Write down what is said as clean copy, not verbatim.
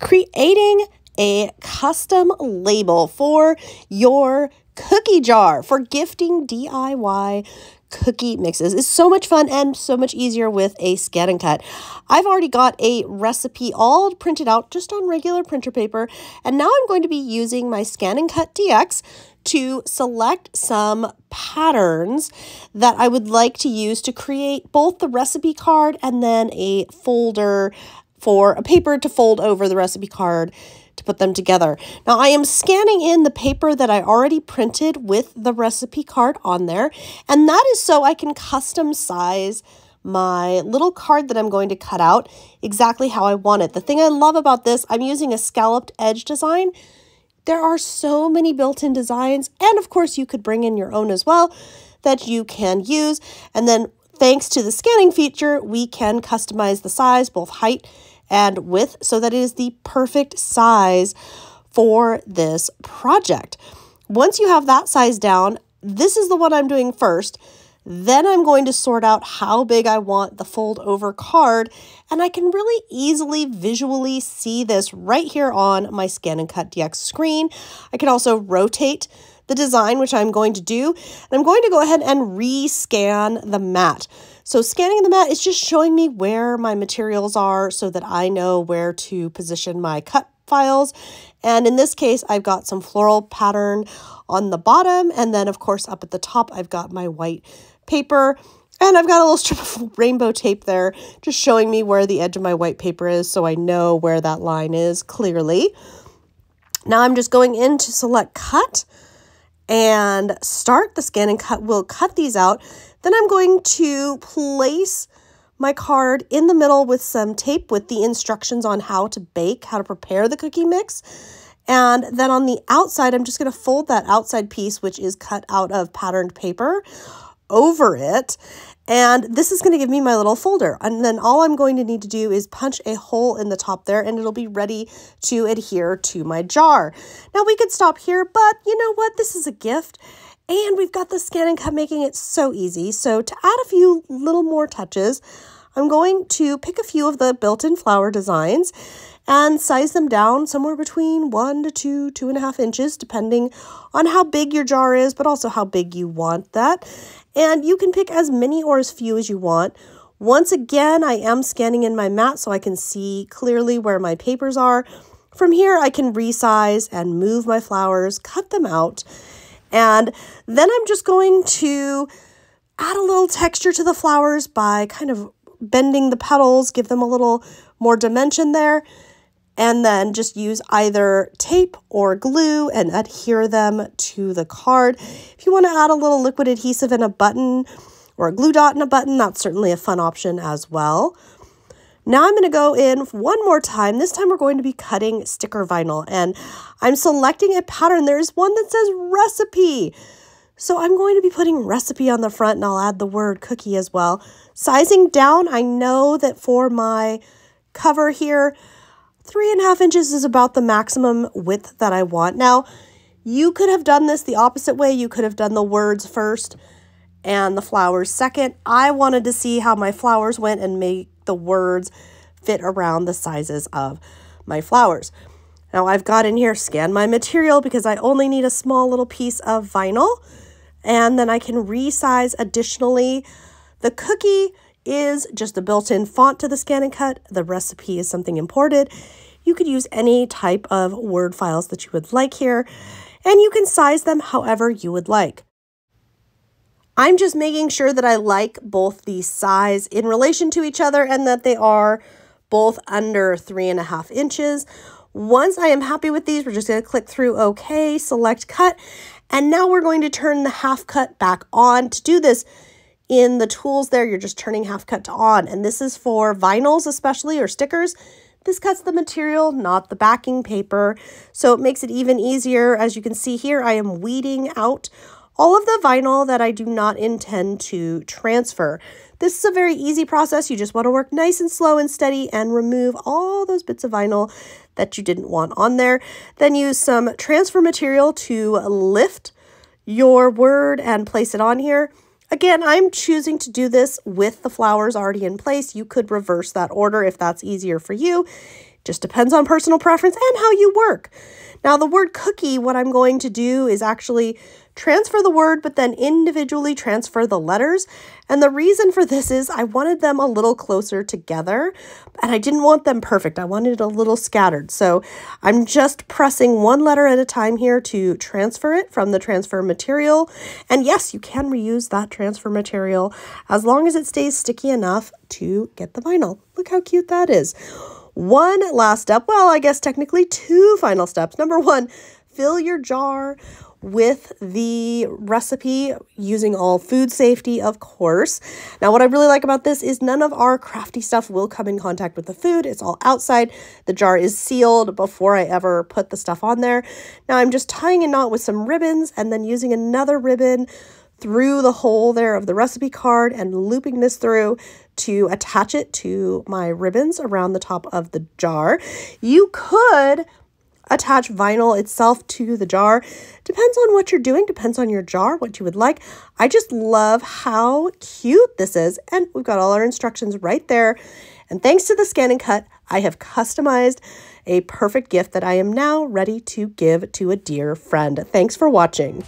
creating a custom label for your cookie jar for gifting DIY cookie mixes is so much fun and so much easier with a ScanNCut. I've already got a recipe all printed out just on regular printer paper, and now I'm going to be using my ScanNCut DX to select some patterns that I would like to use to create both the recipe card and then a folder for a paper to fold over the recipe card to put them together. Now I am scanning in the paper that I already printed with the recipe card on there, and that is so I can custom size my little card that I'm going to cut out exactly how I want it. The thing I love about this, I'm using a scalloped edge design. There are so many built-in designs, and of course you could bring in your own as well that you can use. And then thanks to the scanning feature, we can customize the size, both height and width, so that it is the perfect size for this project. Once you have that size down, this is the one I'm doing first. Then I'm going to sort out how big I want the fold over card, and I can really easily visually see this right here on my ScanNCut DX screen. I can also rotate the design, which I'm going to do, and I'm going to go ahead and rescan the mat. So scanning the mat is just showing me where my materials are so that I know where to position my cut files. And in this case, I've got some floral pattern on the bottom, and then of course up at the top, I've got my white paper, and I've got a little strip of rainbow tape there just showing me where the edge of my white paper is so I know where that line is clearly. Now I'm just going in to select cut and start. The ScanNCut will cut these out. Then I'm going to place my card in the middle with some tape with the instructions on how to bake, how to prepare the cookie mix. And then on the outside, I'm just going to fold that outside piece, which is cut out of patterned paper, over it. And this is going to give me my little folder. And then all I'm going to need to do is punch a hole in the top there, and it'll be ready to adhere to my jar. Now we could stop here, but you know what? This is a gift. And we've got the ScanNCut making it so easy. So to add a few little more touches, I'm going to pick a few of the built-in flower designs and size them down somewhere between 1 to 2.5 inches, depending on how big your jar is, but also how big you want that. And you can pick as many or as few as you want. Once again, I am scanning in my mat so I can see clearly where my papers are. From here, I can resize and move my flowers, cut them out. And then I'm just going to add a little texture to the flowers by kind of bending the petals, give them a little more dimension there, and then just use either tape or glue and adhere them to the card. If you want to add a little liquid adhesive in a button or a glue dot in a button, that's certainly a fun option as well. Now I'm going to go in one more time. This time we're going to be cutting sticker vinyl, and I'm selecting a pattern. There's one that says recipe. So I'm going to be putting recipe on the front, and I'll add the word cookie as well. Sizing down, I know that for my cover here, 3.5 inches is about the maximum width that I want. Now, you could have done this the opposite way. You could have done the words first and the flowers second. I wanted to see how my flowers went and make the words fit around the sizes of my flowers. Now I've got in here, scan my material, because I only need a small little piece of vinyl, and then I can resize additionally. The cookie is just a built-in font to the ScanNCut. The recipe is something imported. You could use any type of Word files that you would like here, and you can size them however you would like. I'm just making sure that I like both the size in relation to each other and that they are both under 3.5 inches. Once I am happy with these, we're just going to click through OK, select cut, and now we're going to turn the half cut back on. To do this in the tools there, you're just turning half cut to on, and this is for vinyls especially, or stickers. This cuts the material, not the backing paper, so it makes it even easier. As you can see here, I am weeding out all of the vinyl that I do not intend to transfer. This is a very easy process. You just want to work nice and slow and steady and remove all those bits of vinyl that you didn't want on there. Then use some transfer material to lift your word and place it on here. Again, I'm choosing to do this with the flowers already in place. You could reverse that order if that's easier for you. Just depends on personal preference and how you work. Now, the word cookie, what I'm going to do is actually transfer the word, but then individually transfer the letters. And the reason for this is I wanted them a little closer together, and I didn't want them perfect. I wanted it a little scattered. So I'm just pressing one letter at a time here to transfer it from the transfer material. And yes, you can reuse that transfer material as long as it stays sticky enough to get the vinyl. Look how cute that is. One last step, well, I guess technically two final steps. Number one, fill your jar with the recipe using all food safety, of course. Now, what I really like about this is none of our crafty stuff will come in contact with the food. It's all outside. The jar is sealed before I ever put the stuff on there. Now, I'm just tying a knot with some ribbons and then using another ribbon through the hole there of the recipe card and looping this through to attach it to my ribbons around the top of the jar. You could attach vinyl itself to the jar. Depends on what you're doing, depends on your jar, what you would like. I just love how cute this is. And we've got all our instructions right there. And thanks to the ScanNCut, I have customized a perfect gift that I am now ready to give to a dear friend. Thanks for watching.